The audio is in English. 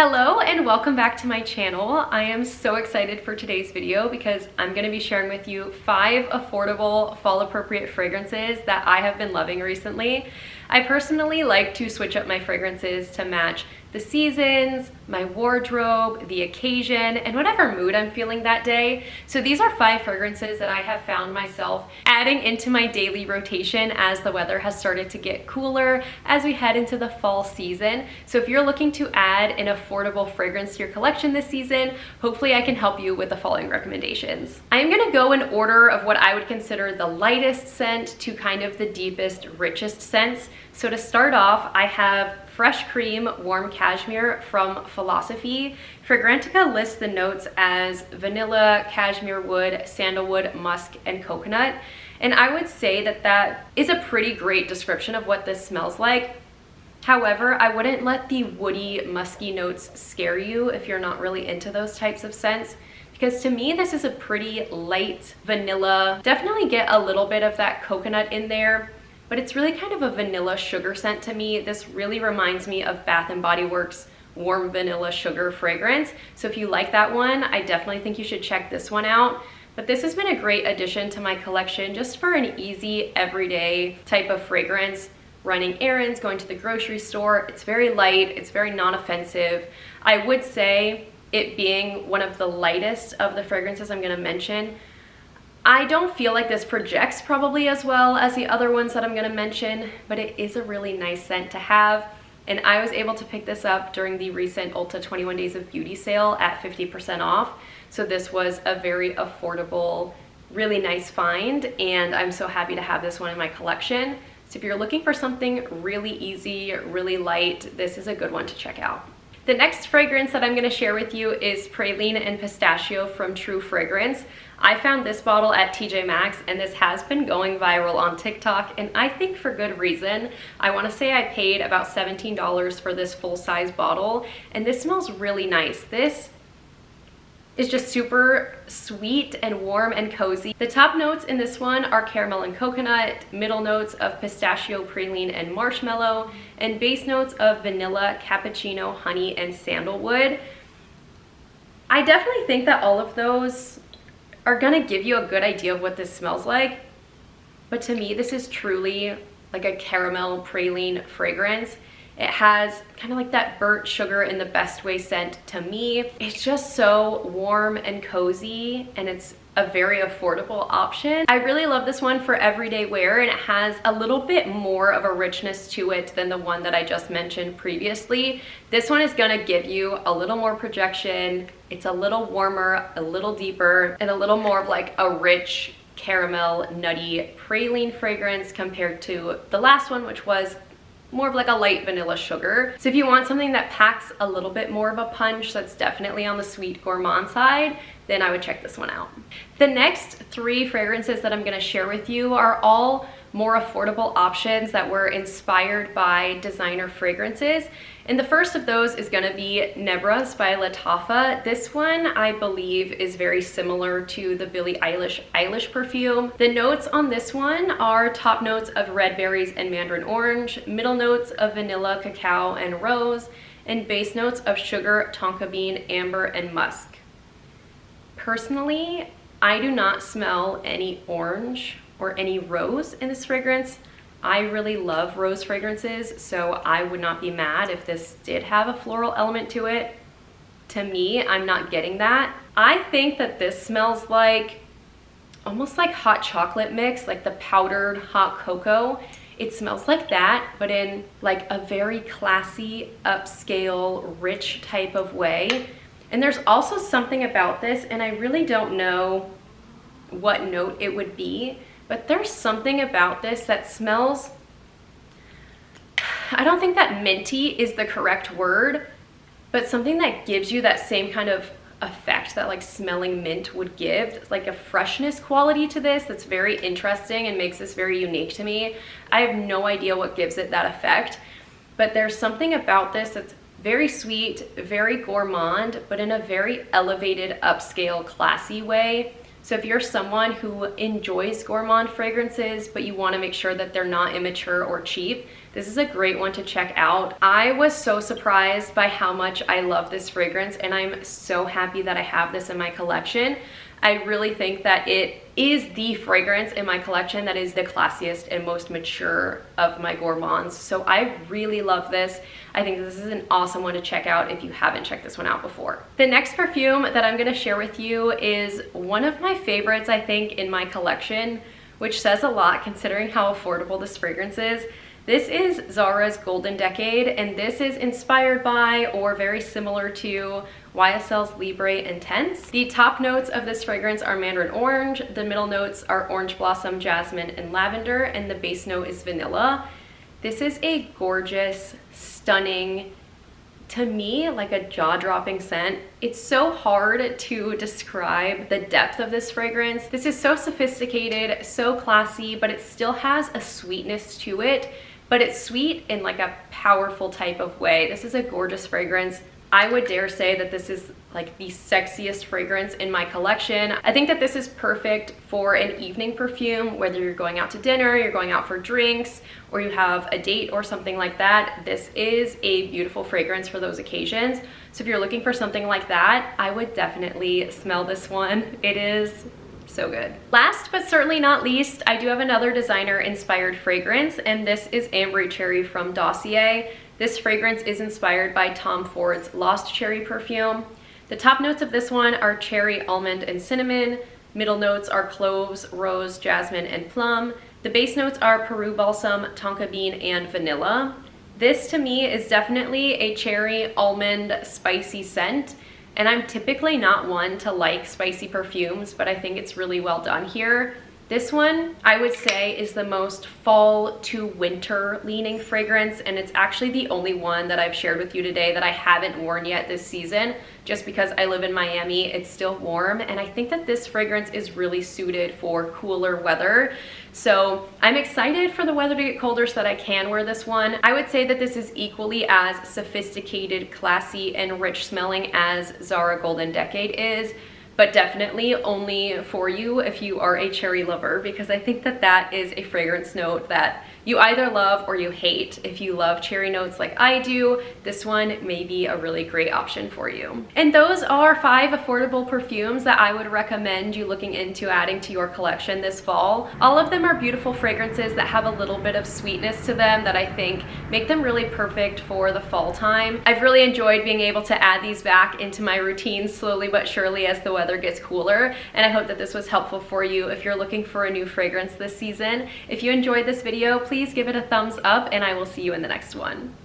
Hello and welcome back to my channel. I am so excited for today's video because I'm going to be sharing with you 5 affordable fall appropriate fragrances that I have been loving recently. I personally like to switch up my fragrances to match the seasons, my wardrobe, the occasion, and whatever mood I'm feeling that day. So these are 5 fragrances that I have found myself adding into my daily rotation as the weather has started to get cooler as we head into the fall season. So if you're looking to add an affordable fragrance to your collection this season, hopefully I can help you with the following recommendations. I am gonna go in order of what I would consider the lightest scent to kind of the deepest, richest scents. So to start off, I have Fresh Cream Warm Cashmere from Philosophy. Fragrantica lists the notes as vanilla, cashmere wood, sandalwood, musk, and coconut. And I would say that that is a pretty great description of what this smells like. However, I wouldn't let the woody, musky notes scare you if you're not really into those types of scents. Because to me, this is a pretty light vanilla. Definitely get a little bit of that coconut in there, but it's really kind of a vanilla sugar scent to me. This really reminds me of Bath & Body Works Warm Vanilla Sugar fragrance. So if you like that one, I definitely think you should check this one out. But this has been a great addition to my collection just for an easy, everyday type of fragrance. Running errands, going to the grocery store. It's very light, it's very non-offensive. I would say it being one of the lightest of the fragrances I'm gonna mention, I don't feel like this projects probably as well as the other ones that I'm gonna mention, but it is a really nice scent to have. And I was able to pick this up during the recent Ulta 21 Days of Beauty sale at 50% off. So this was a very affordable, really nice find, and I'm so happy to have this one in my collection. So if you're looking for something really easy, really light, this is a good one to check out. The next fragrance that I'm gonna share with you is Praline and Pistachio from True Fragrance. I found this bottle at TJ Maxx and this has been going viral on TikTok, and I think for good reason. I wanna say I paid about $17 for this full-size bottle, and this smells really nice. This is just super sweet and warm and cozy. The top notes in this one are caramel and coconut, middle notes of pistachio, praline, and marshmallow, and base notes of vanilla, cappuccino, honey, and sandalwood. I definitely think that all of those are gonna give you a good idea of what this smells like, but to me, this is truly like a caramel praline fragrance. It has kind of like that burnt sugar in the best way scent to me. It's just so warm and cozy, and it's a very affordable option. I really love this one for everyday wear, and it has a little bit more of a richness to it than the one that I just mentioned previously. This one is gonna give you a little more projection. It's a little warmer, a little deeper, and a little more of like a rich caramel, nutty praline fragrance compared to the last one, which was more of like a light vanilla sugar. So if you want something that packs a little bit more of a punch, that's definitely on the sweet gourmand side, then I would check this one out. The next 3 fragrances that I'm gonna share with you are all more affordable options that were inspired by designer fragrances. And the first of those is gonna be Nebras by Lattafa. This one, I believe, is very similar to the Billie Eilish perfume. The notes on this one are top notes of red berries and mandarin orange, middle notes of vanilla, cacao, and rose, and base notes of sugar, tonka bean, amber, and musk. Personally, I do not smell any orange or any rose in this fragrance. I really love rose fragrances, so I would not be mad if this did have a floral element to it. To me, I'm not getting that. I think that this smells like almost like hot chocolate mix, like the powdered hot cocoa. It smells like that, but in like a very classy, upscale, rich type of way. And there's also something about this, and I really don't know what note it would be, but there's something about this that smells, I don't think that minty is the correct word, but something that gives you that same kind of effect that like smelling mint would give. It's like a freshness quality to this that's very interesting and makes this very unique to me. I have no idea what gives it that effect, but there's something about this that's very sweet, very gourmand, but in a very elevated, upscale, classy way. So if you're someone who enjoys gourmand fragrances, but you want to make sure that they're not immature or cheap, this is a great one to check out. I was so surprised by how much I love this fragrance, and I'm so happy that I have this in my collection. I really think that it is the fragrance in my collection that is the classiest and most mature of my gourmands. So I really love this. I think this is an awesome one to check out if you haven't checked this one out before. The next perfume that I'm gonna share with you is one of my favorites, I think, in my collection, which says a lot considering how affordable this fragrance is. This is Zara's Golden Decade, and this is inspired by or very similar to YSL's Libre Intense. The top notes of this fragrance are mandarin orange, the middle notes are orange blossom, jasmine, and lavender, and the base note is vanilla. This is a gorgeous, stunning, to me, like a jaw-dropping scent. It's so hard to describe the depth of this fragrance. This is so sophisticated, so classy, but it still has a sweetness to it, but it's sweet in like a powerful type of way. This is a gorgeous fragrance. I would dare say that this is like the sexiest fragrance in my collection. I think that this is perfect for an evening perfume, whether you're going out to dinner, you're going out for drinks, or you have a date or something like that. This is a beautiful fragrance for those occasions. So if you're looking for something like that, I would definitely smell this one. It is so good. Last but certainly not least, I do have another designer inspired fragrance, and this is Ambery Cherry from Dossier. This fragrance is inspired by Tom Ford's Lost Cherry perfume. The top notes of this one are cherry, almond, and cinnamon. Middle notes are cloves, rose, jasmine, and plum. The base notes are Peru balsam, tonka bean, and vanilla. This to me is definitely a cherry, almond, spicy scent. And I'm typically not one to like spicy perfumes, but I think it's really well done here. This one, I would say, is the most fall to winter leaning fragrance, and it's actually the only one that I've shared with you today that I haven't worn yet this season, just because I live in Miami, it's still warm, and I think that this fragrance is really suited for cooler weather. So I'm excited for the weather to get colder so that I can wear this one. I would say that this is equally as sophisticated, classy, and rich smelling as Zara Golden Decade is, but definitely only for you if you are a cherry lover, because I think that that is a fragrance note that you either love or you hate. If you love cherry notes like I do, this one may be a really great option for you. And those are 5 affordable perfumes that I would recommend you looking into adding to your collection this fall. All of them are beautiful fragrances that have a little bit of sweetness to them that I think make them really perfect for the fall time. I've really enjoyed being able to add these back into my routine slowly but surely as the weather gets cooler, and I hope that this was helpful for you if you're looking for a new fragrance this season. If you enjoyed this video, please give it a thumbs up, and I will see you in the next one.